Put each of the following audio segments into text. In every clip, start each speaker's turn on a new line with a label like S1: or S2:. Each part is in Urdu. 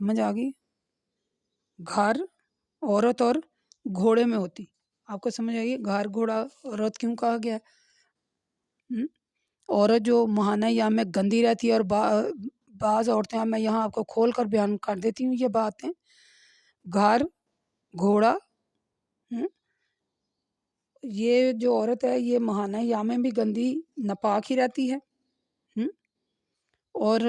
S1: سمجھ آ گئی؟ گھر عورت اور گھوڑے میں ہوتی، آپ کو سمجھ آئیے گھر گھوڑا عورت کیوں کہا گیا؟ عورت جو ماہانہ ایام میں گندی رہتی ہے، اور بعض عورتیں، میں یہاں آپ کو کھول کر بیان کر دیتی ہوں یہ باتیں، گھر گھوڑا، یہ جو عورت ہے یہ ماہانہ ایام میں بھی گندی ناپاک ہی رہتی ہے، اور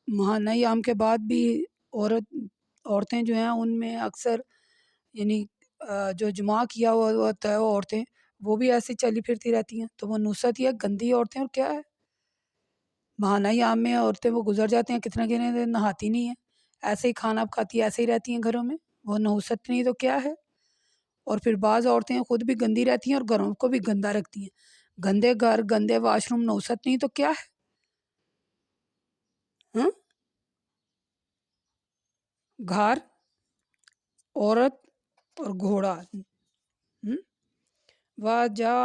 S1: ماہانہ ایام کے بعد بھی عورتیں جو ہیں ان میں اکثر یعنی جو جماع کیا ہوا ہوتا ہے وہ عورتیں، وہ بھی ایسے چلی پھرتی رہتی ہیں، تو وہ نصت یہ گندی عورتیں، اور کیا ہے ماہانہ ایام میں عورتیں وہ گزر جاتے ہیں کتنے دن نہاتی نہیں ہیں، ایسے ہی کھانا کھاتی ایسے ہی رہتی ہیں گھروں میں، وہ نحوست نہیں تو کیا ہے؟ اور پھر بعض عورتیں خود بھی گندی رہتی ہیں اور گھروں کو بھی گندا رکھتی ہیں، گندے گھر گندے واش روم نحوست نہیں تو کیا ہے؟ گھر عورت اور گھوڑا، وجا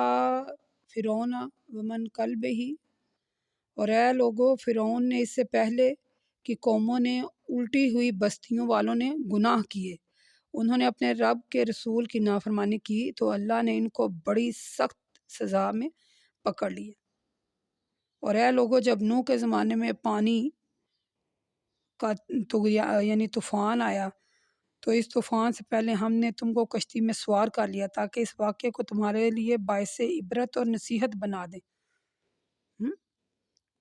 S1: فرعون ومن قبلہ، اور اے لوگو فرعون نے اس سے پہلے کی قوموں نے، الٹی ہوئی بستیوں والوں نے گناہ کیے، انہوں نے اپنے رب کے رسول کی نافرمانی کی تو اللہ نے ان کو بڑی سخت سزا میں پکڑ لیا۔ اور اے لوگو جب نوح کے زمانے میں پانی کا یعنی طوفان آیا تو اس طوفان سے پہلے ہم نے تم کو کشتی میں سوار کر لیا تاکہ اس واقعے کو تمہارے لیے باعث عبرت اور نصیحت بنا دیں،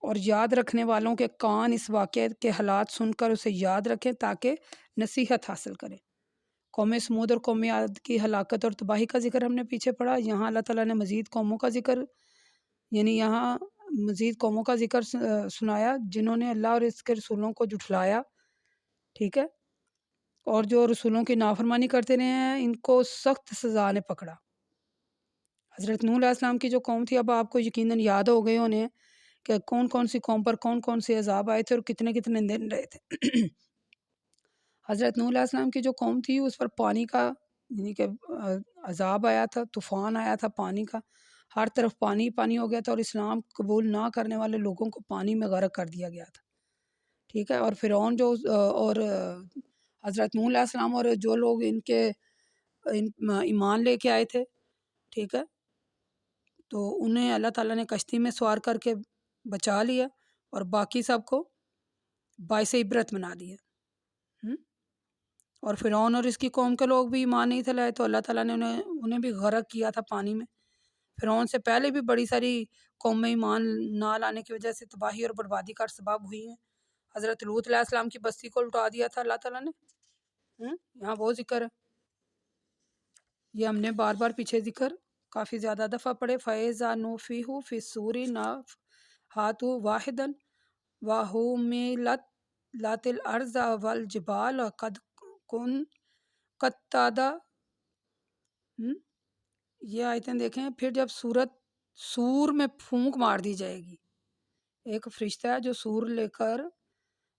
S1: اور یاد رکھنے والوں کے کان اس واقعے کے حالات سن کر اسے یاد رکھیں تاکہ نصیحت حاصل کریں۔ قوم سمود اور قوم عاد کی ہلاکت اور تباہی کا ذکر ہم نے پیچھے پڑھا، یہاں اللہ تعالیٰ نے مزید قوموں کا ذکر، یعنی یہاں مزید قوموں کا ذکر سنایا جنہوں نے اللہ اور اس کے رسولوں کو جھٹلایا، ٹھیک ہے، اور جو رسولوں کی نافرمانی کرتے رہے ہیں ان کو سخت سزا نے پکڑا۔ حضرت نوح علیہ السلام کی جو قوم تھی، اب آپ کو یقیناً یاد ہو گئے انہیں کہ کون کون سی قوم پر کون کون سے عذاب آئے تھے اور کتنے کتنے دن رہے تھے۔ حضرت نوح علیہ السلام کی جو قوم تھی اس پر پانی کا یعنی کہ عذاب آیا تھا، طوفان آیا تھا پانی کا، ہر طرف پانی پانی ہو گیا تھا، اور اسلام قبول نہ کرنے والے لوگوں کو پانی میں غرق کر دیا گیا تھا، ٹھیک ہے، اور فرعون جو اور حضرت نوح علیہ السلام اور جو لوگ ان کے ایمان لے کے آئے تھے، ٹھیک ہے، تو انہیں اللہ تعالیٰ نے کشتی میں سوار کر کے بچا لیا اور باقی سب کو باعث عبرت بنا دیا۔ اور فرعون اور اس کی قوم کے لوگ بھی ایمان نہیں تھے لائے تو اللہ تعالیٰ نے انہیں بھی غرق کیا تھا پانی میں۔ فرعون سے پہلے بھی بڑی ساری قومیں ایمان نہ لانے کی وجہ سے تباہی اور بربادی کا سبب ہوئی ہیں۔ حضرت لوط علیہ السلام کی بستی کو لٹا دیا تھا اللہ تعالیٰ نے، یہاں وہ ذکر ہے، یہ ہم نے بار بار پیچھے ذکر کافی زیادہ دفعہ پڑھے۔ فَإِذَا نُفِخَ فِي الصُّورِ نَفْخَةٌ وَاحِدَةٌ وَحُمِلَتِ الْأَرْضُ وَالْجِبَالُ قَدْ یہ آیتیں دیکھیں، پھر جب سور میں پھونک مار دی جائے گی، ایک فرشتہ ہے جو سور لے کر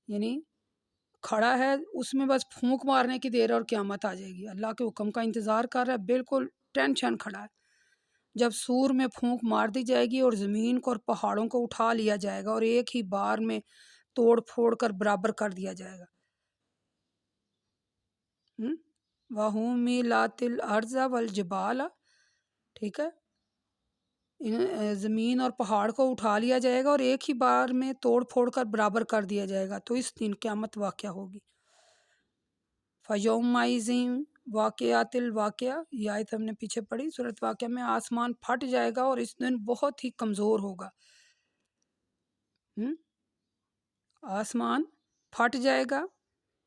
S1: یعنی کھڑا ہے، اس میں بس پھونک مارنے کی دیر اور قیامت آ جائے گی، اللہ کے حکم کا انتظار کر رہا ہے، بالکل ٹینشن کھڑا ہے۔ جب سور میں پھونک مار دی جائے گی اور زمین کو اور پہاڑوں کو اٹھا لیا جائے گا اور ایک ہی بار میں توڑ پھوڑ کر برابر کر دیا جائے گا۔ وَحُمِلَتِ الْأَرْضُ وَالْجِبَالُ، ٹھیک ہے، زمین اور پہاڑ کو اٹھا لیا جائے گا اور ایک ہی بار میں توڑ پھوڑ کر برابر کر دیا جائے گا، تو اس دن قیامت واقع ہوگی۔ فَيَوْمَئِذٍ واقعات الواقعہ، یہ آیت ہم نے پیچھے پڑھی سورۃ واقعہ میں، آسمان پھٹ جائے گا اور اس دن بہت ہی کمزور ہوگا، آسمان پھٹ جائے گا،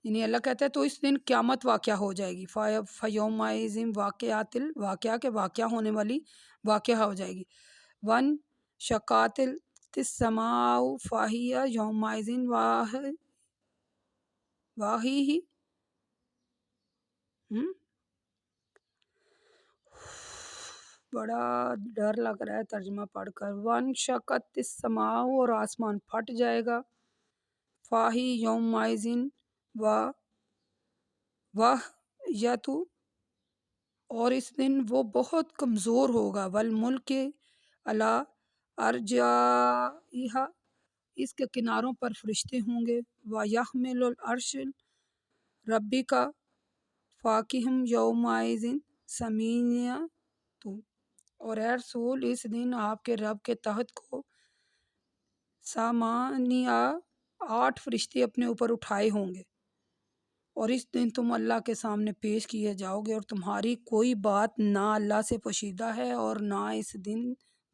S1: یعنی اللہ کہتا ہے تو اس دن قیامت واقع ہو جائے گی۔ فَيَوْمَئِذٍ واقعات الواقعہ کے واقعہ ہونے والی واقعہ ہو جائے گی۔ ون شقات السماء فَهِيَ يَوْمَئِذٍ واہی، بڑا ڈر لگ رہا ہے ترجمہ پڑھ کر۔ ون شقت السماء، اور آسمان پھٹ جائے گا، فاہی یومئذ واہیۃ، اور اس دن وہ بہت کمزور ہوگا، والملک علی ارجائہا، اس کے کناروں پر فرشتے ہوں گے، وَيَحْمِلُ الْعَرْشَ رَبِّكَ فَاقِهِمْ يَوْمَئِذٍ ثَمَانِيَةٌ، اور اے رسول اس دن آپ کے رب کے تحت کو ثمانیہ 8 فرشتے اپنے اوپر اٹھائے ہوں گے، اور اس دن تم اللہ کے سامنے پیش کیے جاؤ گے، اور تمہاری کوئی بات نہ اللہ سے پوشیدہ ہے اور نہ اس دن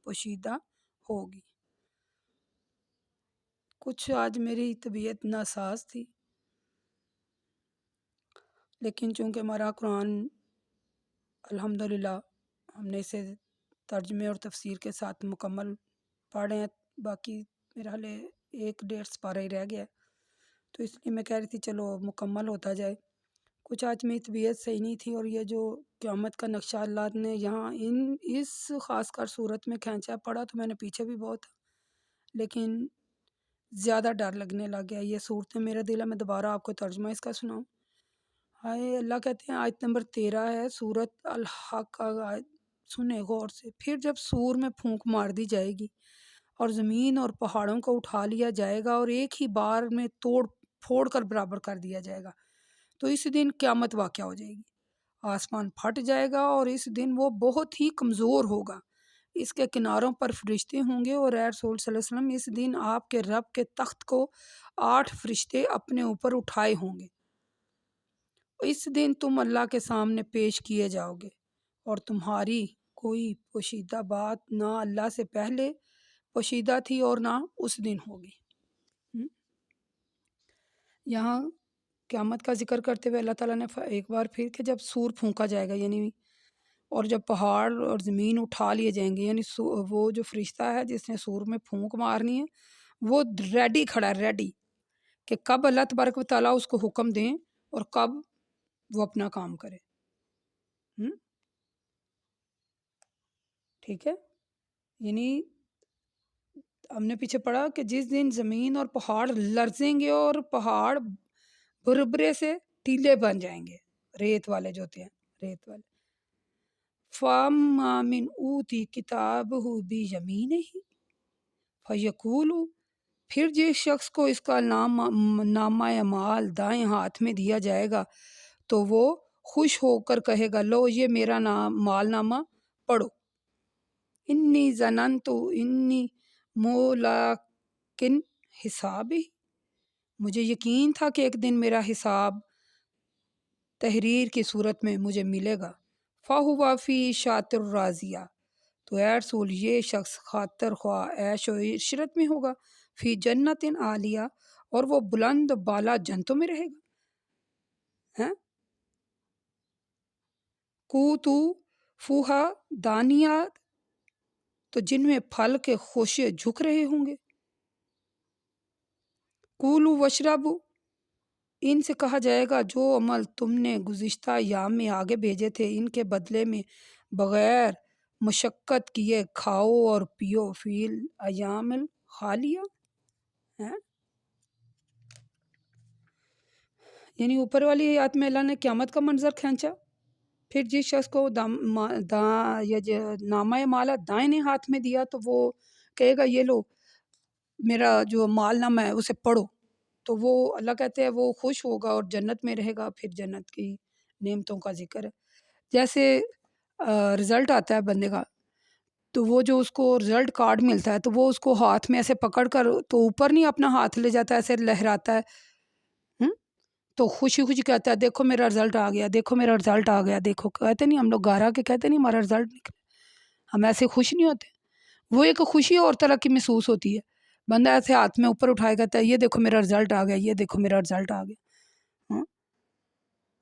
S1: پوشیدہ ہوگی۔ کچھ آج میری طبیعت ناساز تھی، لیکن چونکہ ہمارا قرآن الحمدللہ ہم نے اسے ترجمے اور تفسیر کے ساتھ مکمل پڑھے ہیں، باقی میرا حالے 1-1.5 سپارہ ہی رہ گیا ہے، تو اس لیے میں کہہ رہی تھی چلو مکمل ہوتا جائے۔ کچھ آج میری طبیعت صحیح نہیں تھی، اور یہ جو قیامت کا نقشہ اللہ نے یہاں اس خاص کر صورت میں کھینچا پڑا تو میں نے پیچھے بھی بہت، لیکن زیادہ ڈر لگنے لگ گیا یہ صورتیں میرے دل ہے۔ میں دوبارہ آپ کو ترجمہ اس کا سناؤں۔ ہائے اللہ کہتے ہیں آیت نمبر 13 ہے سورت الحق کا آیت، سنے غور سے، پھر جب سور میں پھونک مار دی جائے گی اور زمین اور پہاڑوں کو اٹھا لیا جائے گا اور ایک ہی بار میں توڑ پھوڑ کر برابر کر دیا جائے گا، تو اس دن قیامت واقع ہو جائے گی، آسمان پھٹ جائے گا اور اس دن وہ بہت ہی کمزور ہوگا، اس کے کناروں پر فرشتے ہوں گے، اور اے رسول صلی اللہ علیہ وسلم اس دن آپ کے رب کے تخت کو 8 فرشتے اپنے اوپر اٹھائے ہوں گے، اس دن تم اللہ کے سامنے پیش کیے جاؤ گے، اور تمہاری کوئی پوشیدہ بات نہ اللہ سے پہلے پوشیدہ تھی اور نہ اس دن ہوگی۔ یہاں قیامت کا ذکر کرتے ہوئے اللہ تعالیٰ نے ایک بار پھر کہ جب سور پھونکا جائے گا، یعنی اور جب پہاڑ اور زمین اٹھا لیے جائیں گے، یعنی وہ جو فرشتہ ہے جس نے سور میں پھونک مارنی ہے وہ ریڈی کھڑا ہے، ریڈی کہ کب اللہ تبارک و تعالیٰ اس کو حکم دیں اور کب وہ اپنا کام کرے۔ ٹھیک ہے، یعنی ہم نے پیچھے پڑھا کہ جس دن زمین اور پہاڑ لرزیں گے اور پہاڑ بربرے سے ٹیلے بن جائیں گے، ریت والے جو ہوتے ہیں، ریت والے۔ فَأَمَّا مِنْ أُوتِیَ کِتَابَهُ بِیَمِینِهِ فَیَقُولُ، پھر جس شخص کو اس کا نامہ اعمال دائیں ہاتھ میں دیا جائے گا تو وہ خوش ہو کر کہے گا لو یہ میرا مال نامہ پڑھو، انی ظننت انی ملاقٍ حسابی، مجھے یقین تھا کہ ایک دن میرا حساب تحریر کی صورت میں مجھے ملے گا، فَهُوَ فِی عِیشَةٍ راضیہ، تو اے رسول یہ شخص خاطر خواہ عیش و عشرت میں ہوگا، فی جنت عالیہ، اور وہ بلند بالا جنتوں میں رہے گا، قُطُوفُہا دانیات، تو جن میں پھل کے خوشے جھک رہے ہوں گے، کُلُوا واشربوا، ان سے کہا جائے گا جو عمل تم نے گزشتہ ایام میں آگے بھیجے تھے ان کے بدلے میں بغیر مشقت کیے کھاؤ اور پیو، فی الایام الخالیہ، یعنی اوپر والی آیت میں اللہ نے قیامت کا منظر کھینچا، پھر جس شخص کو نامہ مال دائیں ہاتھ میں دیا تو وہ کہے گا یہ لو میرا جو مال نامہ ہے اسے پڑھو، تو وہ اللہ کہتے ہیں وہ خوش ہوگا اور جنت میں رہے گا۔ پھر جنت کی نعمتوں کا ذکر ہے، جیسے رزلٹ آتا ہے بندے کا تو وہ جو اس کو رزلٹ کارڈ ملتا ہے تو وہ اس کو ہاتھ میں ایسے پکڑ کر تو اوپر نہیں اپنا ہاتھ لے جاتا ہے، ایسے لہراتا ہے، تو خوشی خوشی کہتا ہے دیکھو میرا رزلٹ آ گیا، دیکھو میرا رزلٹ آ گیا، دیکھو کہتے نہیں ہم لوگ گارا کے کہتے نہیں ہمارا رزلٹ نکلا، ہم ایسے خوش نہیں ہوتے، وہ ایک خوشی اور طرح کی محسوس ہوتی ہے، بندہ ایسے ہاتھ میں اوپر اٹھائے کہتا ہے یہ دیکھو میرا رزلٹ آ گیا، یہ دیکھو میرا رزلٹ آ گیا،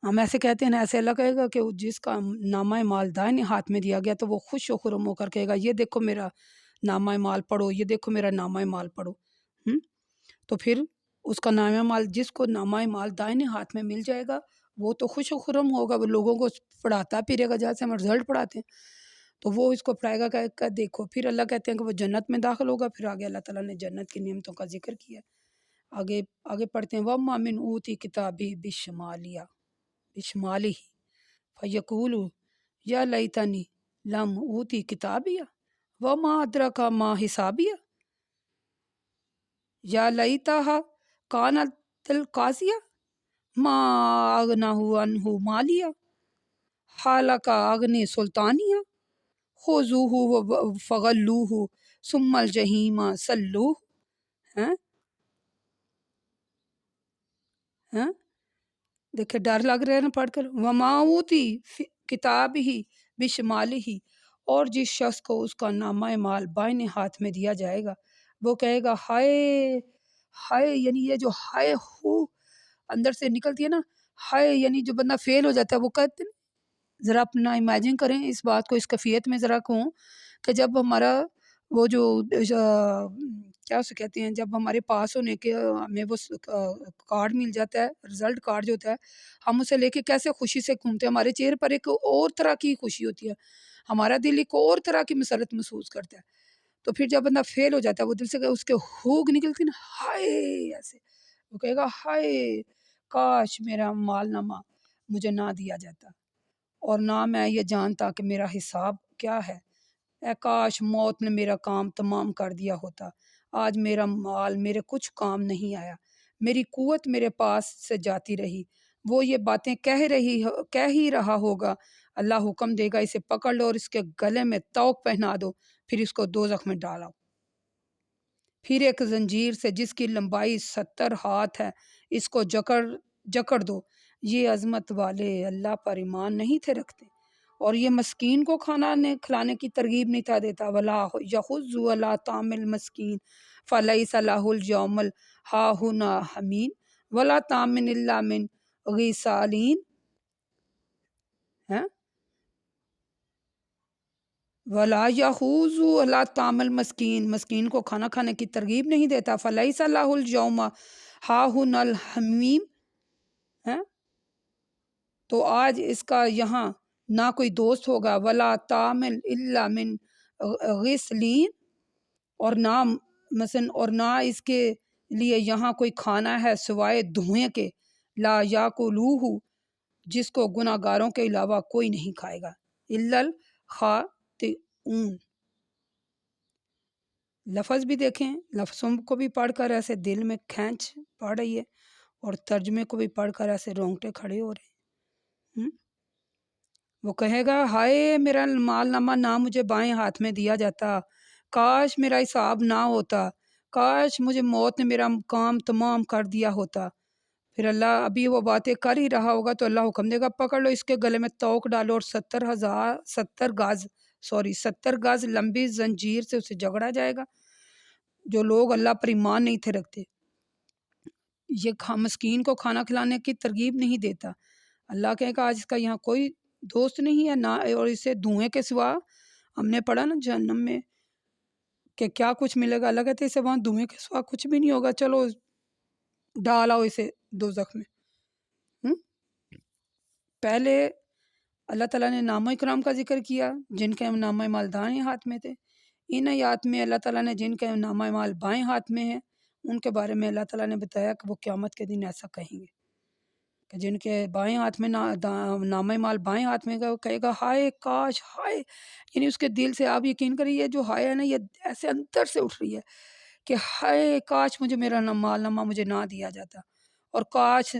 S1: ہم ایسے کہتے ہیں نا، ایسے اللہ کہے گا کہ جس کا نامہ مال دائیں ہاتھ میں دیا گیا تو وہ خوش و خرم ہو کر کہے گا یہ دیکھو میرا نامہ مال پڑھو، یہ دیکھو میرا نامہ مال پڑھو، تو پھر اس کا نامہ مال جس کو نامہ مال دائیں ہاتھ میں مل جائے گا وہ تو خوش و خرم ہوگا، وہ لوگوں کو پڑھاتا پھرے گا جیسے ہم رزلٹ پڑھاتے ہیں، تو وہ اس کو پڑھائے گا کہ دیکھو، پھر اللہ کہتے ہیں کہ وہ جنت میں داخل ہوگا، پھر آگے اللہ تعالیٰ نے جنت کی نعمتوں کا ذکر کیا، آگے پڑھتے ہیں وَمَّا مِنْ أُوتِیَ کِتَابَهُ بِشِمَالِهِ فَیَقُولُ یا لیتنی لم اوتی کتابیہ وما ادراک ما حسابیہ، یا لیتہا کانت القاضیہ ما اغنہ عنہ مالیہ حالک اغنی سلطانیہ خذوہ فغلوہ ثم الجحیم صلوہ. ہیں ہیں دیکھے ڈر لگ رہا ہے نا پڑھ کر. وما اوتی کتاب ہی بشمال ہی، اور جس شخص کو اس کا نامہ مال بائیں ہاتھ میں دیا جائے گا وہ کہے گا ہائے ہائے، یعنی یہ جو ہائے ہو اندر سے نکلتی ہے نا، ہائے یعنی جو بندہ فیل ہو جاتا ہے وہ کہتے ہیں. ذرا اپنا امیجن کریں اس بات کو، اس کیفیت میں ذرا کہوں کہ جب ہمارا وہ جو کیا اسے کہتے ہیں، جب ہمارے پاس ہونے کے ہمیں وہ کارڈ مل جاتا ہے، رزلٹ کارڈ جو ہوتا ہے، ہم اسے لے کے کیسے خوشی سے گھومتے ہیں. ہمارے چہرے پر ایک اور طرح کی خوشی ہوتی ہے، ہمارا دل ایک اور طرح کی مسرت محسوس کرتا ہے. تو پھر جب بندہ فیل ہو جاتا ہے وہ دل سے اس کے ہوگ نکلتی نا، ہائے ایسے، وہ کہے گا ہائے کاش میرا مال نامہ مجھے نہ دیا جاتا اور نہ میں یہ جانتا کہ میرا حساب کیا ہے. اے کاش موت نے میرا کام تمام کر دیا ہوتا. آج میرا مال میرے کچھ کام نہیں آیا، میری قوت میرے پاس سے جاتی رہی. وہ یہ باتیں کہہ ہی رہا ہوگا. اللہ حکم دے گا اسے پکڑ لو اور اس کے گلے میں توق پہنا دو، پھر اس کو دوزخ میں ڈالو. پھر ایک زنجیر سے جس کی لمبائی 70 ہاتھ ہے اس کو جکڑ دو. یہ عظمت والے اللہ پر ایمان نہیں تھے رکھتے اور یہ مسکین کو کھلانے کی ترغیب نہیں تھا دیتا. ولا یحض علی طعام المسکین فلیس لہ اليوم ہاہنا حمیم ولا طعام الا من غسالین. ولا یحوز علی طعام المسکین، مسکین کو کھانا کھانے کی ترغیب نہیں دیتا. فلیس لہ اليوم ہاہنا الحمیم، تو آج اس کا یہاں نہ کوئی دوست ہوگا. ولا طعام الا من غسلین، اور نہ اس کے لیے یہاں کوئی کھانا ہے سوائے دھوئیں کے. لا یاکلوہ، جس کو گناہ گاروں کے علاوہ کوئی نہیں کھائے گا. الا الخاطئون. لفظ بھی دیکھیں، لفظوں کو بھی پڑھ کر ایسے دل میں کھینچ پڑ رہی ہے اور ترجمے کو بھی پڑھ کر ایسے رونگٹے کھڑے ہو رہے ہیں. وہ کہے گا ہائے میرا مال نامہ نہ مجھے بائیں ہاتھ میں دیا جاتا، کاش میرا حساب نہ ہوتا، کاش مجھے موت نے میرا کام تمام کر دیا ہوتا. پھر اللہ ابھی وہ باتیں کر ہی رہا ہوگا تو اللہ حکم دے گا پکڑ لو، اس کے گلے میں توق ڈالو اور 70 گز لمبی زنجیر سے اسے جگڑا جائے گا. جو لوگ اللہ پر ایمان نہیں تھے رکھتے، یہ مسکین کو کھانا کھلانے کی ترغیب نہیں دیتا. اللہ کہے گا آج اس کا یہاں کوئی دوست نہیں ہے نہ، اور اسے دھوئیں کے سوا، ہم نے پڑھا نا جہنم میں کہ کیا کچھ ملے گا. اللہ کہتے اسے وہاں دھوئیں کے سوا کچھ بھی نہیں ہوگا، چلو ڈال آؤ اسے دوزخ میں. پہلے اللہ تعالیٰ نے نامہ اکرام کا ذکر کیا جن کے نامہ مال دائیں ہاتھ میں تھے. ان آیات میں اللہ تعالیٰ نے جن کے نامہ مال بائیں ہاتھ میں ہیں ان کے بارے میں اللہ تعالیٰ نے بتایا کہ وہ قیامت کے دن ایسا کہیں گے کہ جن کے بائیں ہاتھ میں نامہ مال بائیں ہاتھ میں گا، وہ کہے گا ہائے کاش، ہائے یعنی اس کے دل سے آپ یقین کریے جو ہائے ہے نا یہ ایسے اندر سے اٹھ رہی ہے کہ ہائے کاش مجھے میرا مال نامہ مجھے نہ دیا جاتا، اور کاش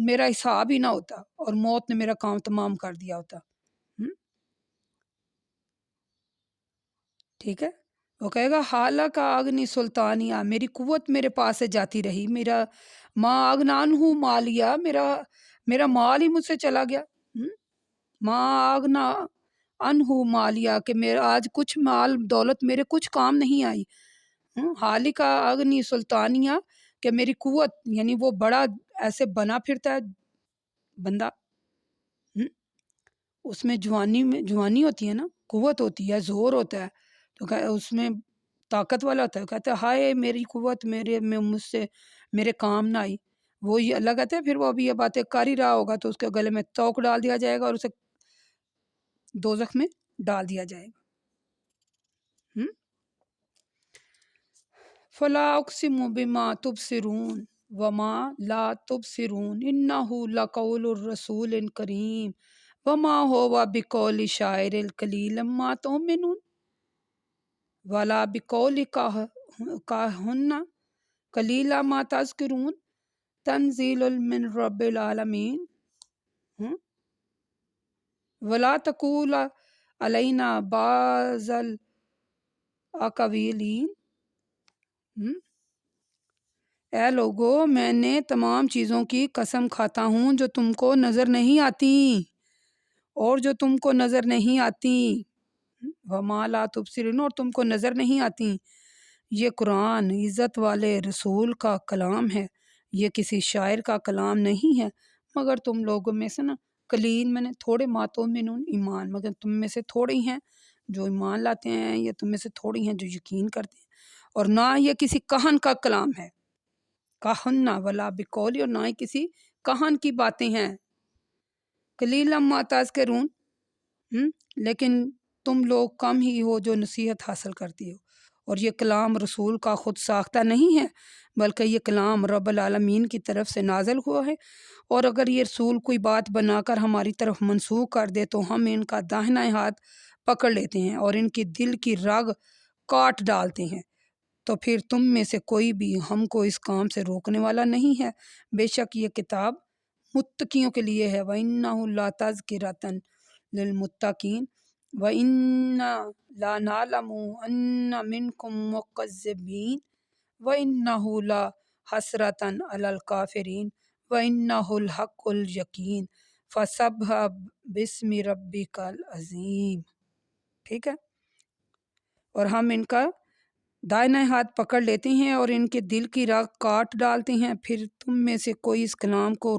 S1: میرا حساب ہی نہ ہوتا اور موت نے میرا کام تمام کر دیا ہوتا. ٹھیک ہے. وہ کہے گا حالہ کا آگنی سلطانیہ، میری قوت میرے پاس سے جاتی رہی، میرا ماں آگنان ہوں مالیا، میرا مال ہی مجھ سے چلا گیا. ماں آگنا ان ہوں مالیا، کہ میرا آج کچھ مال دولت میرے کچھ کام نہیں آئی. حالی کا آگنی سلطانیہ، کہ میری قوت یعنی وہ بڑا ایسے بنا پھرتا ہے بندہ، اس میں جوانی ہوتی ہے نا، قوت ہوتی ہے، زور ہوتا ہے، تو اس میں طاقت والا ہوتا ہے. کہتا ہے ہائے میری قوت مجھ سے میرے کام نہ آئی. وہ یہ اللہ کہتے ہیں پھر وہ ابھی یہ باتیں کر ہی رہا ہوگا تو اس کے گلے میں توق ڈال دیا جائے گا اور اسے دوزخ میں ڈال دیا جائے گا. فلا اقسم بما تبصرون وما لا تبصرون انہ لقول الرسول کریم وما هو بقول شاعر القلیل ما تؤمنون ولا بقول کاہن قلیلا ما تذکرون تنزیل من رب العالمین ولا تقول علینا بعض الاقاویلین اے لوگو میں نے تمام چیزوں کی قسم کھاتا ہوں جو تم کو نظر نہیں آتی اور جو تم کو نظر نہیں آتی وما لا تبصرون اور تم کو نظر نہیں آتی. یہ قرآن عزت والے رسول کا کلام ہے، یہ کسی شاعر کا کلام نہیں ہے، مگر تم لوگوں میں سے نا قلیل میں نے تھوڑے ماتوں میں ایمان، مگر تم میں سے تھوڑے ہیں جو ایمان لاتے ہیں، یہ تم میں سے تھوڑی ہیں جو یقین کرتے ہیں. اور نہ یہ کسی کہن کا کلام ہے، کہن نہ ولا بقول، اور نہ ہی کسی کہن کی باتیں ہیں. قلیلا ما تذکرون، لیکن تم لوگ کم ہی ہو جو نصیحت حاصل کرتی ہو. اور یہ کلام رسول کا خود ساختہ نہیں ہے، بلکہ یہ کلام رب العالمین کی طرف سے نازل ہوا ہے. اور اگر یہ رسول کوئی بات بنا کر ہماری طرف منسوخ کر دے تو ہم ان کا داہنا ہاتھ پکڑ لیتے ہیں اور ان کی دل کی رگ کاٹ ڈالتے ہیں. تو پھر تم میں سے کوئی بھی ہم کو اس کام سے روکنے والا نہیں ہے. بے شک یہ کتاب متقیوں کے لیے ہے. وَإِنَّهُ لَتَذْكِرَةٌ لِّلْمُتَّقِينَ وَإِنَّا لَنَعْلَمُ أَنَّ مِنْكُمْ مُكَذِّبِينَ وَإِنَّهُ لَحَسْرَةً عَلَى الْكَافِرِينَ وَإِنَّهُ الْحَقُّ الْيَقِينُ فَسَبِّحْ بِاسْمِ رَبِّكَ الْعَظِيمِ. ٹھیک ہے، اور ہم ان کا دائیں ہاتھ پکڑ لیتے ہیں اور ان کے دل کی رگ کاٹ ڈالتے ہیں. پھر تم میں سے کوئی اس کلام کو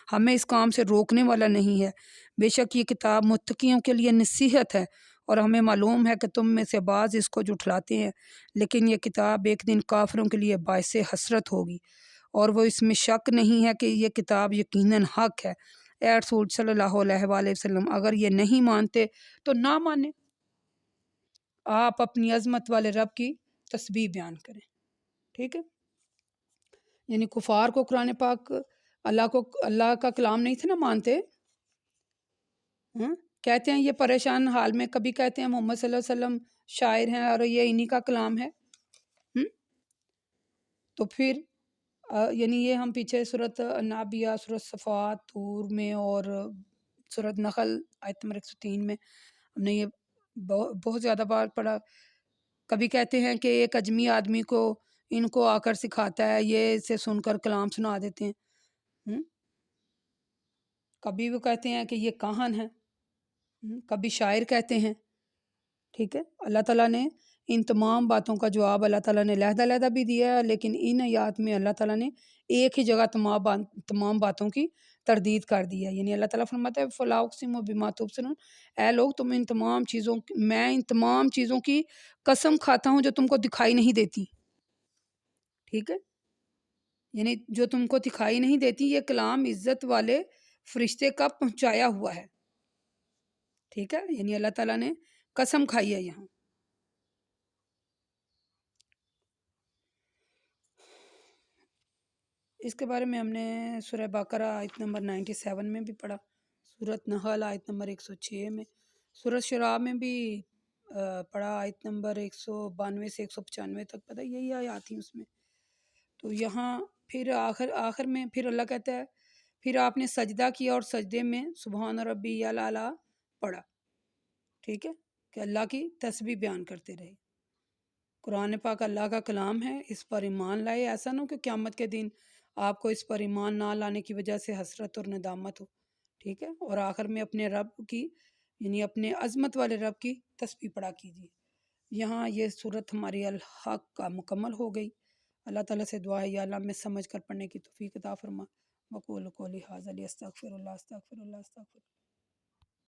S1: ہمیں اس کام سے روکنے والا نہیں ہے. بے شک یہ کتاب متقیوں کے لیے نصیحت ہے، اور ہمیں معلوم ہے کہ تم میں سے بعض اس کو جھٹلاتے ہیں، لیکن یہ کتاب ایک دن کافروں کے لیے باعث حسرت ہوگی، اور وہ اس میں شک نہیں ہے کہ یہ کتاب یقیناً حق ہے. اے رسول صلی اللہ علیہ وآلہ وسلم، اگر یہ نہیں مانتے تو نہ مانیں، آپ اپنی عظمت والے رب کی تسبیح بیان کریں. ٹھیک ہے، یعنی کفار کو قرآن پاک اللہ کا کلام نہیں تھے نا مانتے. کہتے ہیں یہ پریشان حال میں کبھی کہتے ہیں محمد صلی اللہ علیہ وسلم شاعر ہیں اور یہ انہی کا کلام ہے. تو پھر یعنی یہ ہم پیچھے سورۃ النابیہ، سورۃ صفات، طور میں اور سورۃ نحل آیت نمبر 103 میں ہم نے یہ بہت زیادہ بار پڑھا. کبھی کہتے ہیں کہ ایک اجمی آدمی کو ان کو آ کر سکھاتا ہے، یہ اسے سن کر کلام سنا دیتے ہیں. کبھی وہ کہتے ہیں کہ یہ کاہن ہے، کبھی شاعر کہتے ہیں. ٹھیک ہے، اللہ تعالیٰ نے ان تمام باتوں کا جواب اللہ تعالیٰ نے علیحدہ بھی دیا ہے، لیکن ان آیات میں اللہ تعالیٰ نے ایک ہی جگہ تمام باتوں کی تردید کر دی ہے. یعنی اللہ تعالیٰ فرماتا ہے فَلَا أُقْسِمُ بِمَا تُبْصِرُونَ، اے لوگ تم میں ان تمام چیزوں کی قسم کھاتا ہوں جو تم کو دکھائی نہیں دیتی. ٹھیک ہے، یعنی جو تم کو دکھائی نہیں دیتی، یہ کلام عزت والے فرشتے کا پہنچایا ہوا ہے. ٹھیک ہے، یعنی اللہ تعالیٰ نے قسم کھائی ہے. یہاں اس کے بارے میں ہم نے سورہ بقرہ آیت نمبر 97 میں بھی پڑھا، سورۃ نحل آیت نمبر 106 میں، سورۃ شعراء میں بھی پڑھا آیت نمبر 192 سے 195 تک پتہ یہی آیات تھیں اس میں. تو یہاں پھر آخر میں پھر اللہ کہتا ہے پھر آپ نے سجدہ کیا اور سجدے میں سبحان ربی الاعلیٰ پڑھا. ٹھیک ہے، کہ اللہ کی تسبیح بیان کرتے رہے. قرآن پاک اللہ کا کلام ہے، اس پر ایمان لائے. ایسا نہ ہو کہ قیامت کے دن آپ کو اس پر ایمان نہ لانے کی وجہ سے حسرت اور ندامت ہو. ٹھیک ہے، اور آخر میں اپنے رب کی یعنی اپنے عظمت والے رب کی تسبیح پڑھا کیجیے. یہاں یہ صورت ہماری الحق کا مکمل ہو گئی. اللہ تعالیٰ سے دعا ہے یا اللہ میں سمجھ کر پڑھنے کی توفیق عطا فرما. وقول قولی ھذا استغفر اللہ استغفر اللہ استغفر